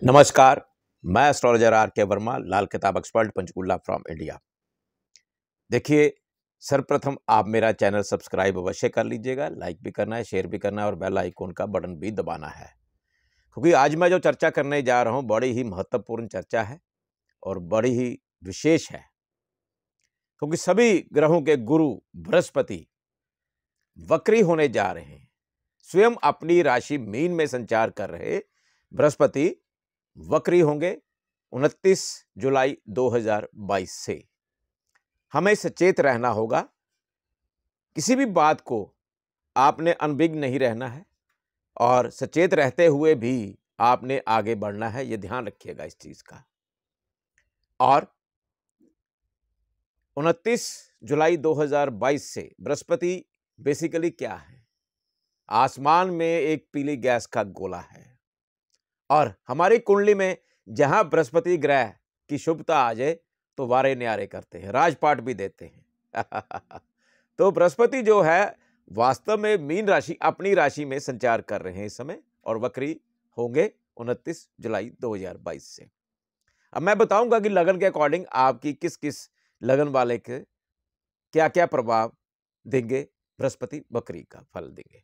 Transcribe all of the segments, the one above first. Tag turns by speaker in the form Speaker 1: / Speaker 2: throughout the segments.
Speaker 1: नमस्कार। मैं astrologer are के वर्मा, लाल किताब एक्सपर्ट, पंचकुला फ्रॉम इंडिया। देखिए, सर्वप्रथम आप मेरा चैनल सब्सक्राइब अवश्य कर लीजिएगा, लाइक भी करना है, शेयर भी करना है और बेल आइकन का बटन भी दबाना है, क्योंकि आज मैं जो चर्चा करने जा रहा हूं बड़ी ही महत्वपूर्ण चर्चा है और बड़ी ही विशेष है, क्योंकि सभी ग्रहों के गुरु बृहस्पति वक्री होने जा रहे हैं। स्वयं अपनी राशि मीन में संचार कर रहे बृहस्पति वक्री होंगे 29 जुलाई 2022 से। हमें सचेत रहना होगा, किसी भी बात को आपने अनभिज्ञ नहीं रहना है और सचेत रहते हुए भी आपने आगे बढ़ना है। यह ध्यान रखिएगा इस चीज का। और 29 जुलाई 2022 से बृहस्पति बेसिकली क्या है? आसमान में एक पीली गैस का गोला है और हमारी कुंडली में जहां बृहस्पति ग्रह की शुभता आ जाए तो वारे न्यारे करते हैं, राजपाट भी देते हैं। तो बृहस्पति जो है वास्तव में मीन राशि अपनी राशि में संचार कर रहे हैं इस समय और वक्री होंगे 29 जुलाई 2022 से। अब मैं बताऊंगा कि लगन के अकॉर्डिंग आपकी किस किस लगन वाले के क्या क्या प्रभाव देंगे, बृहस्पति वक्री का फल देंगे।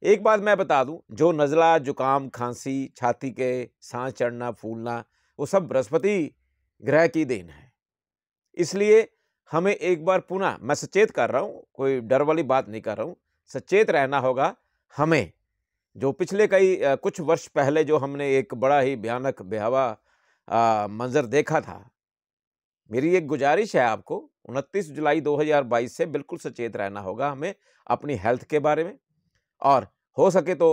Speaker 1: एक बात मैं बता दूं, जो नज़ला, जुकाम, खांसी, छाती के सांस चढ़ना, फूलना, वो सब बृहस्पति ग्रह की देन है। इसलिए हमें एक बार पुनः, मैं सचेत कर रहा हूं, कोई डर वाली बात नहीं कर रहा हूं, सचेत रहना होगा हमें। जो पिछले कुछ वर्ष पहले जो हमने एक बड़ा ही भयानक भयावह मंजर देखा था, मेरी एक गुजारिश है आपको, 29 जुलाई 2022 से बिल्कुल सचेत रहना होगा हमें अपनी हेल्थ के बारे में। और हो सके तो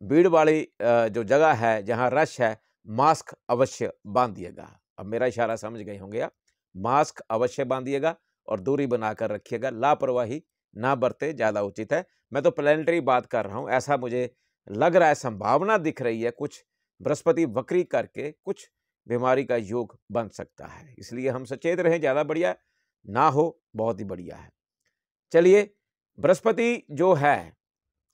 Speaker 1: भीड़ वाली जो जगह है, जहां रश है, मास्क अवश्य बांधिएगा। अब मेरा इशारा समझ गए होंगे आप। मास्क अवश्य बांधिएगा और दूरी बनाकर रखिएगा। लापरवाही ना बरते, ज्यादा उचित है। मैं तो प्लानिटरी बात कर रहा हूं, ऐसा मुझे लग रहा है, संभावना दिख रही है कुछ बृहस्पति वक्री करके कुछ बीमारी का योग बन सकता है। इसलिए हम सचेत रहें, ज्यादा बढ़िया, ना हो बहुत ही बढ़िया है। चलिए, बृहस्पति जो है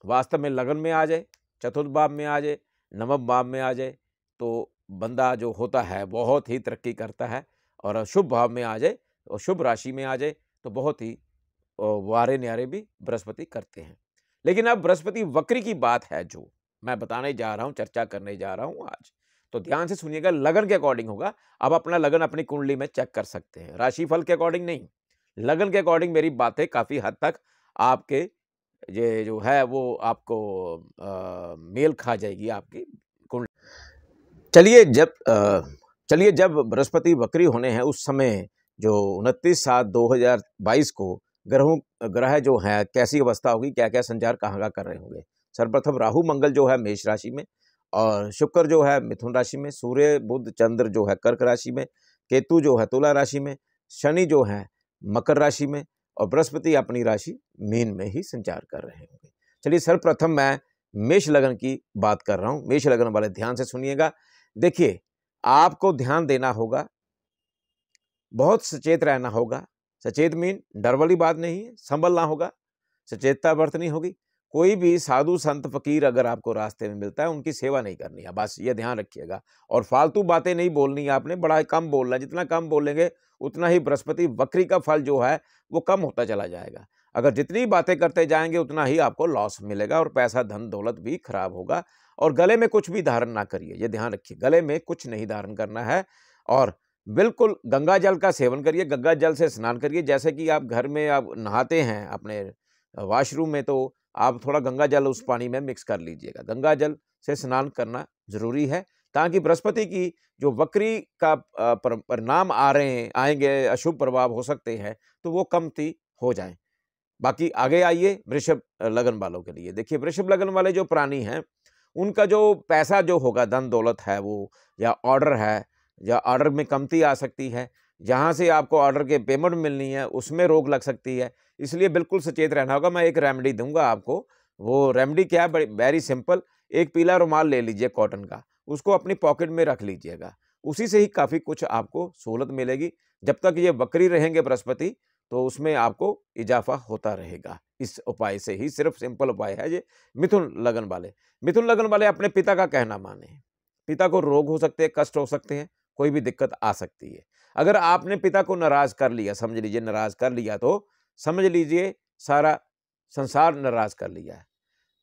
Speaker 1: वास्तव में लगन में आ जाए, चतुर्थ भाव में आ जाए, नवम भाव में आ जाए तो बंदा जो होता है बहुत ही तरक्की करता है। और शुभ भाव में आ जाए और शुभ राशि में आ जाए तो बहुत ही वारे न्यारे भी बृहस्पति करते हैं। लेकिन अब बृहस्पति वक्री की बात है जो मैं बताने जा रहा हूं, चर्चा करने जा रहा हूं आज, तो ध्यान से सुनिएगा। लगन के अकॉर्डिंग होगा। अब अपना लगन अपनी कुंडली में चेक कर सकते हैं, राशिफल के अकॉर्डिंग नहीं, लगन के अकॉर्डिंग मेरी बातें काफी हद तक आपके ये जो है वो आपको मेल खा जाएगी आपकी कुंडली। चलिए जब बृहस्पति वक्री होने हैं उस समय जो 29/7/2022 को ग्रह जो है कैसी अवस्था होगी, क्या क्या संचार कहाँ का कर रहे होंगे। सर्वप्रथम राहु मंगल जो है मेष राशि में और शुक्र जो है मिथुन राशि में, सूर्य बुध चंद्र जो है कर्क राशि में, केतु जो है तुला राशि में, शनि जो है मकर राशि में और बृहस्पति अपनी राशि मीन में ही संचार कर रहे होंगे। चलिए, सर्वप्रथम मैं मेष लगन की बात कर रहा हूं। मेष लगन वाले ध्यान से सुनिएगा। देखिए, आपको ध्यान देना होगा, बहुत सचेत रहना होगा। सचेत मीन डर वाली बात नहीं है, संभलना होगा, सचेतता बरतनी होगी। कोई भी साधु संत फकीर अगर आपको रास्ते में मिलता है, उनकी सेवा नहीं करनी है, बस ये ध्यान रखिएगा। और फालतू बातें नहीं बोलनी है आपने, बड़ा कम बोलना है। जितना कम बोलेंगे उतना ही बृहस्पति वक्री का फल जो है वो कम होता चला जाएगा। अगर जितनी बातें करते जाएंगे उतना ही आपको लॉस मिलेगा और पैसा धन दौलत भी खराब होगा। और गले में कुछ भी धारण ना करिए, ये ध्यान रखिए, गले में कुछ नहीं धारण करना है। और बिल्कुल गंगा जल का सेवन करिए, गंगा जल से स्नान करिए। जैसे कि आप घर में आप नहाते हैं अपने वॉशरूम में, तो आप थोड़ा गंगा जल उस पानी में मिक्स कर लीजिएगा। गंगा जल से स्नान करना जरूरी है, ताकि बृहस्पति की जो वक्री का परिणाम आएंगे, अशुभ प्रभाव हो सकते हैं, तो वो कमती हो जाएं। बाकी आगे आइए वृषभ लगन वालों के लिए। देखिए, वृषभ लगन वाले जो प्राणी हैं, उनका जो पैसा जो होगा, धन दौलत है वो, या ऑर्डर है, या ऑर्डर में कमती आ सकती है, जहां से आपको ऑर्डर के पेमेंट मिलनी है उसमें रोक लग सकती है। इसलिए बिल्कुल सचेत रहना होगा। मैं एक रेमेडी दूंगा आपको। वो रेमेडी क्या है? Very simple. एक पीला रुमाल ले लीजिए कॉटन का, उसको अपनी पॉकेट में रख लीजिएगा। उसी से ही काफी कुछ आपको सहूलत मिलेगी। जब तक ये वक्री रहेंगे बृहस्पति, तो उसमें आपको इजाफा होता रहेगा। इस उपाय से ही, सिर्फ सिंपल उपाय है ये। मिथुन लगन वाले अपने पिता का कहना माने। पिता को रोग हो सकते हैं, कष्ट हो सकते हैं, कोई भी दिक्कत आ सकती है। अगर आपने पिता को नाराज कर लिया, समझ लीजिए नाराज कर लिया, तो समझ लीजिए सारा संसार नाराज कर लिया है।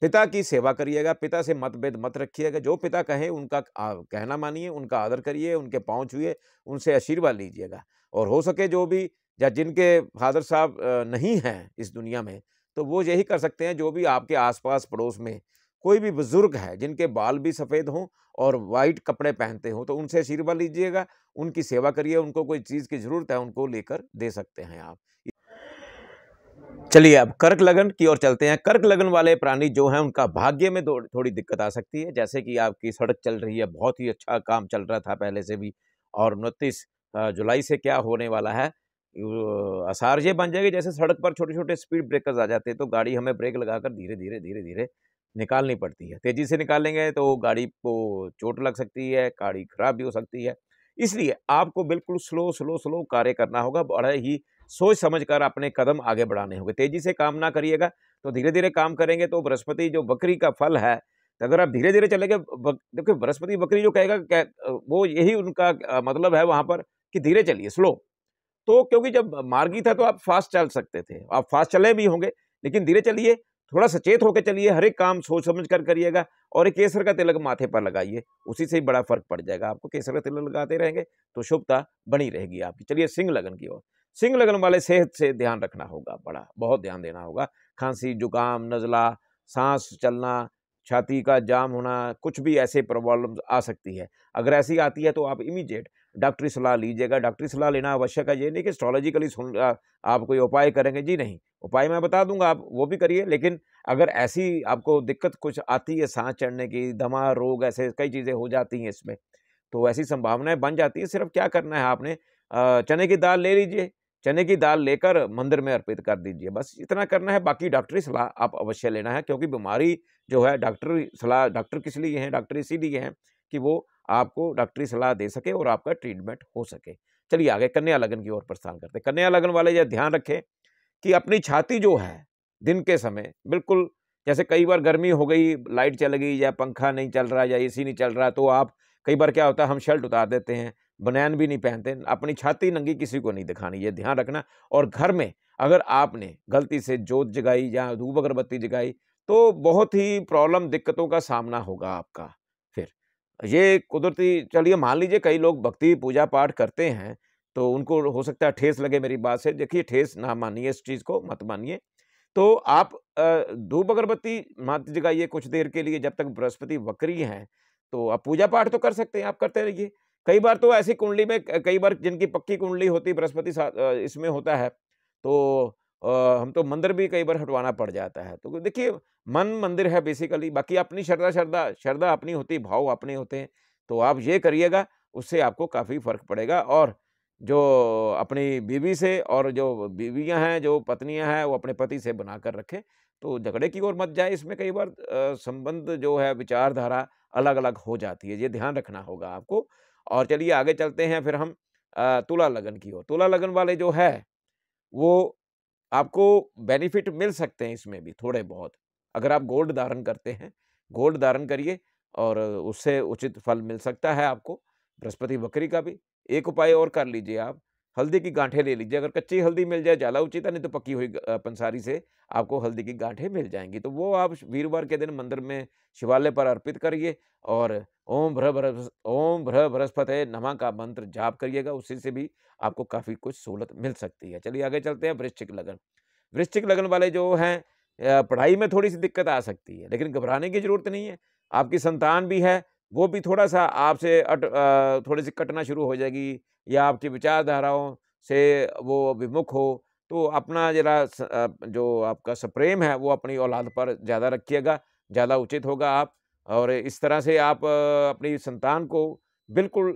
Speaker 1: पिता की सेवा करिएगा, पिता से मतभेद मत रखिएगा, जो पिता कहें उनका कहना मानिए, उनका आदर करिए, उनके पाँव छुइए, उनसे आशीर्वाद लीजिएगा। और हो सके जो भी या जिनके फादर साहब नहीं हैं इस दुनिया में, तो वो यही कर सकते हैं, जो भी आपके आस-पास पड़ोस में कोई भी बुजुर्ग है, जिनके बाल भी सफ़ेद हों और व्हाइट कपड़े पहनते हों, तो उनसे आशीर्वाद लीजिएगा, उनकी सेवा करिए, उनको कोई चीज़ की ज़रूरत है, उनको लेकर दे सकते हैं आप। चलिए अब कर्क लगन की ओर चलते हैं। कर्क लगन वाले प्राणी जो हैं उनका भाग्य में थोड़ी दिक्कत आ सकती है। जैसे कि आपकी सड़क चल रही है, बहुत ही अच्छा काम चल रहा था पहले से भी, और 29 जुलाई से क्या होने वाला है, आसार ये बन जाएगी जैसे सड़क पर छोटे-छोटे स्पीड ब्रेकर्स आ जाते हैं, तो गाड़ी हमें ब्रेक लगाकर धीरे-धीरे, धीरे-धीरे निकालनी पड़ती है। तेज़ी से निकालेंगे तो गाड़ी को चोट लग सकती है, गाड़ी खराब भी हो सकती है। इसलिए आपको बिल्कुल स्लो कार्य करना होगा, बड़े ही सोच समझकर अपने कदम आगे बढ़ाने होंगे। तेज़ी से काम ना करिएगा, तो धीरे-धीरे काम करेंगे तो बृहस्पति जो वक्री का फल है, तो अगर आप धीरे-धीरे चलेंगे, देखिए बृहस्पति वक्री जो कहेगा वो यही उनका मतलब है वहाँ पर कि धीरे चलिए, स्लो। तो क्योंकि जब मार्गी था तो आप फ़ास्ट चल सकते थे, आप फ़ास्ट चले भी होंगे, लेकिन धीरे चलिए, थोड़ा सचेत होके चलिए, हर एक काम सोच समझ कर करिएगा, और एक केसर का तिलक माथे पर लगाइए, उसी से ही बड़ा फ़र्क पड़ जाएगा आपको। केसर का तिलक लगाते रहेंगे, तो शुभता बनी रहेगी आपकी। चलिए सिंह लगन की ओर। सिंह लगन वाले सेहत से ध्यान रखना होगा, बहुत ध्यान देना होगा। खाँसी, जुकाम, नज़ला, साँस चलना, छाती का जाम होना, कुछ भी ऐसे प्रॉब्लम्स आ सकती है। अगर ऐसी आती है तो आप इमीडिएट डॉक्टरी सलाह लीजिएगा। डॉक्टरी सलाह लेना आवश्यक है, ये नहीं कि एस्ट्रोलॉजिकली आप कोई उपाय करेंगे, जी नहीं। उपाय मैं बता दूँगा, आप वो भी करिए, लेकिन अगर ऐसी आपको दिक्कत कुछ आती है, साँस चढ़ने की, दमा रोग, ऐसे कई चीज़ें हो जाती हैं इसमें, तो ऐसी संभावनाएँ बन जाती हैं। सिर्फ़ क्या करना है आपने, चने की दाल ले लीजिए, चने की दाल लेकर मंदिर में अर्पित कर दीजिए, बस इतना करना है। बाकी डॉक्टरी सलाह आप अवश्य लेना है, क्योंकि बीमारी जो है, डॉक्टरी सलाह, डॉक्टर किस लिए हैं, डॉक्टर इसीलिए हैं कि वो आपको डॉक्टरी सलाह दे सके और आपका ट्रीटमेंट हो सके। चलिए आगे कन्या लगन की ओर प्रस्थान करते हैं। कन्या लगन वाले ये ध्यान रखें कि अपनी छाती जो है, दिन के समय बिल्कुल, जैसे कई बार गर्मी हो गई, लाइट चल गई या पंखा नहीं चल रहा या एसी नहीं चल रहा, तो आप, कई बार क्या होता है, हम शर्ट उतार देते हैं, बनियान भी नहीं पहनते, अपनी छाती नंगी किसी को नहीं दिखानी, ये ध्यान रखना। और घर में अगर आपने गलती से जोत जगाई या धूप अगरबत्ती जगाई, तो बहुत ही प्रॉब्लम, दिक्कतों का सामना होगा आपका। फिर ये कुदरती, चलिए मान लीजिए कई लोग भक्ति पूजा पाठ करते हैं, तो उनको हो सकता है ठेस लगे मेरी बात से। देखिए ठेस ना मानिए, इस चीज़ को मत मानिए। तो आप धूप अगरबत्ती मत जगाइए कुछ देर के लिए, जब तक बृहस्पति वक्री हैं। तो आप पूजा पाठ तो कर सकते हैं, आप करते रहिए। कई बार तो ऐसी कुंडली में, कई बार जिनकी पक्की कुंडली होती है, बृहस्पति इसमें होता है, तो हम तो मंदिर भी कई बार हटवाना पड़ जाता है। तो देखिए, मन मंदिर है बेसिकली, बाकी अपनी श्रद्धा अपनी होती है, भाव अपने होते हैं। तो आप ये करिएगा, उससे आपको काफ़ी फ़र्क पड़ेगा। और जो अपनी बीवी से, और जो बीवियाँ हैं, जो पत्नियाँ हैं, वो अपने पति से बनाकर रखें, तो झगड़े की ओर मत जाए। इसमें कई बार संबंध जो है, विचारधारा अलग-अलग हो जाती है, ये ध्यान रखना होगा आपको। और चलिए आगे चलते हैं फिर हम तुला लगन की ओर। तुला लगन वाले जो है, वो आपको बेनिफिट मिल सकते हैं इसमें भी थोड़े बहुत। अगर आप गोल्ड धारण करते हैं, गोल्ड धारण करिए, और उससे उचित फल मिल सकता है आपको। बृहस्पति वक्री का भी एक उपाय और कर लीजिए आप, हल्दी की गांठें ले लीजिए। अगर कच्ची हल्दी मिल जाए ज़्यादा उचित है, नहीं तो पकी हुई पंसारी से आपको हल्दी की गांठें मिल जाएँगी। तो वो आप वीरवार के दिन मंदिर में, शिवालय पर अर्पित करिए, और ओम भ्र बृहस्पतये नमः का मंत्र जाप करिएगा, उसी से भी आपको काफ़ी कुछ सहूलत मिल सकती है। चलिए आगे चलते हैं, वृश्चिक लगन। वृश्चिक लगन वाले जो हैं, पढ़ाई में थोड़ी-सी दिक्कत आ सकती है, लेकिन घबराने की ज़रूरत नहीं है। आपकी संतान भी है, वो भी थोड़ा-सा आपसे थोड़ी-सी कटना शुरू हो जाएगी, या आपकी विचारधाराओं से वो विमुख हो, तो अपना जो आपका प्रेम है, वो अपनी औलाद पर ज़्यादा रखिएगा, ज़्यादा उचित होगा आप। और इस तरह से आप अपनी संतान को बिल्कुल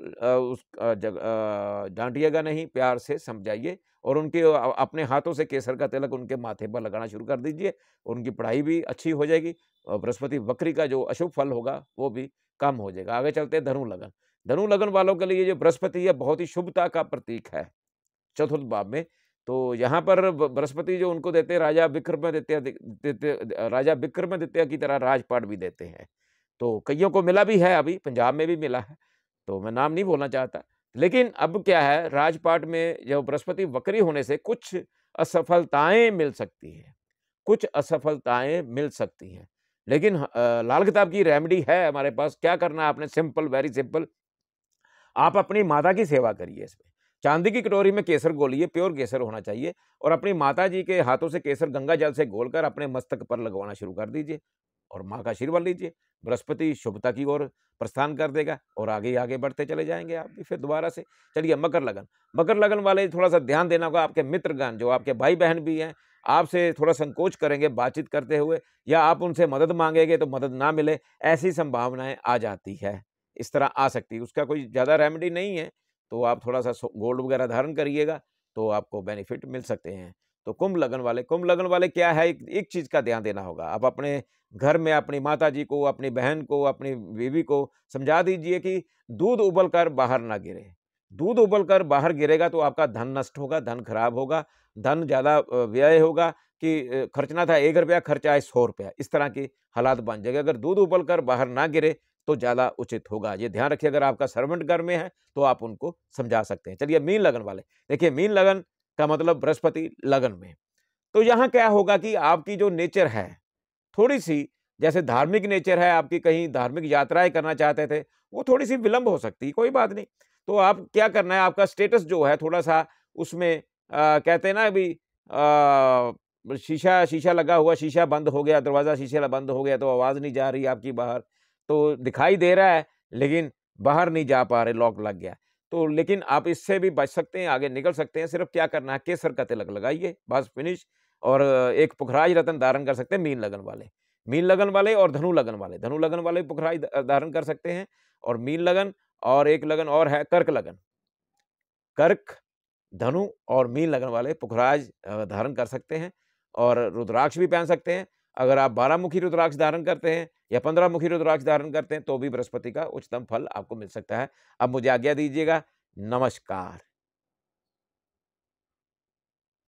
Speaker 1: डाँटिएगा नहीं, प्यार से समझाइए, और उनके अपने हाथों से केसर का तिलक उनके माथे पर लगाना शुरू कर दीजिए। उनकी पढ़ाई भी अच्छी हो जाएगी, और बृहस्पति वक्री का जो अशुभ फल होगा, वो भी कम हो जाएगा। आगे चलते हैं धनु लगन। धनु लगन वालों के लिए जो बृहस्पति है, बहुत ही शुभता का प्रतीक है, चतुर्थ भाव में। तो यहाँ पर बृहस्पति जो उनको देते हैं, राजा विक्रमादित्य की तरह राजपाट भी देते हैं। तो कईयों को मिला भी है, अभी पंजाब में भी मिला है, तो मैं नाम नहीं बोलना चाहता। लेकिन अब क्या है, राजपाट में जो बृहस्पति वक्री होने से कुछ असफलताएँ मिल सकती हैं, कुछ असफलताएँ मिल सकती हैं। लेकिन लाल किताब की रेमेडी है हमारे पास, क्या करना है आपने, सिंपल, वेरी सिंपल। आप अपनी माता की सेवा करिए इसमें। चांदी की कटोरी में केसर घोलिए, प्योर केसर होना चाहिए, और अपनी माता जी के हाथों से केसर गंगा जल से घोलकर अपने मस्तक पर लगवाना शुरू कर दीजिए और माँ का आशीर्वाद लीजिए। बृहस्पति शुभता की ओर प्रस्थान कर देगा और आगे ही आगे बढ़ते चले जाएँगे आप भी फिर दोबारा से। चलिए मकर लगन। मकर लगन वाले थोड़ा-सा ध्यान देना होगा, आपके मित्रगण जो आपके भाई-बहन भी हैं, आपसे थोड़ा संकोच करेंगे बातचीत करते हुए, या आप उनसे मदद माँगेंगे तो मदद ना मिले, ऐसी संभावनाएँ आ जाती है। इस तरह आ सकती है। उसका कोई ज़्यादा रेमेडी नहीं है, तो आप थोड़ा-सा गोल्ड वगैरह धारण करिएगा, तो आपको बेनिफिट मिल सकते हैं। तो कुंभ लगन वाले क्या है, एक चीज़ का ध्यान देना होगा। आप अपने घर में अपनी माताजी को, अपनी बहन को, अपनी बीवी को समझा दीजिए कि दूध उबल कर बाहर ना गिरे। दूध उबल कर बाहर गिरेगा तो आपका धन नष्ट होगा, धन खराब होगा, धन ज़्यादा व्यय होगा कि खर्चना था ₹1 खर्चा है ₹100, इस तरह के हालात बन जाएँगे। अगर दूध उबल कर बाहर ना गिरे तो ज़्यादा उचित होगा। ये ध्यान रखिए, अगर आपका सर्वेंट घर में है, तो आप उनको समझा सकते हैं। चलिए मीन लगन वाले, देखिए मीन लगन का मतलब बृहस्पति लगन में। तो यहाँ क्या होगा कि आपकी जो नेचर है, थोड़ी-सी जैसे धार्मिक नेचर है, आपकी कहीं धार्मिक यात्राएँ करना चाहते थे, वो थोड़ी-सी विलंब हो सकती है, कोई बात नहीं। तो आप क्या करना है, आपका स्टेटस जो है थोड़ा-सा उसमें कहते हैं ना अभी शीशा लगा हुआ, शीशा बंद हो गया, दरवाज़ा शीशे वाला बंद हो गया तो आवाज़ नहीं जा रही आपकी बाहर। तो दिखाई दे रहा है, लेकिन बाहर नहीं जा पा रहे, लॉक लग गया। तो लेकिन आप इससे भी बच सकते हैं, आगे निकल सकते हैं। सिर्फ़ क्या करना है, केसर का तिलक लगाइए, बस फिनिश। और एक पुखराज रत्न धारण कर सकते हैं मीन लगन वाले। मीन लगन वाले और धनु लगन वाले। धनु लगन वाले पुखराज धारण कर सकते हैं, और मीन लगन, और एक लगन और है कर्क लगन। कर्क, धनु और मीन लगन वाले पुखराज धारण कर सकते हैं, और रुद्राक्ष भी पहन सकते हैं। अगर आप 12 मुखी रुद्राक्ष धारण करते हैं या 15 मुखी रुद्राक्ष धारण करते हैं, तो भी बृहस्पति का उच्चतम फल आपको मिल सकता है। अब मुझे आज्ञा दीजिएगा। नमस्कार।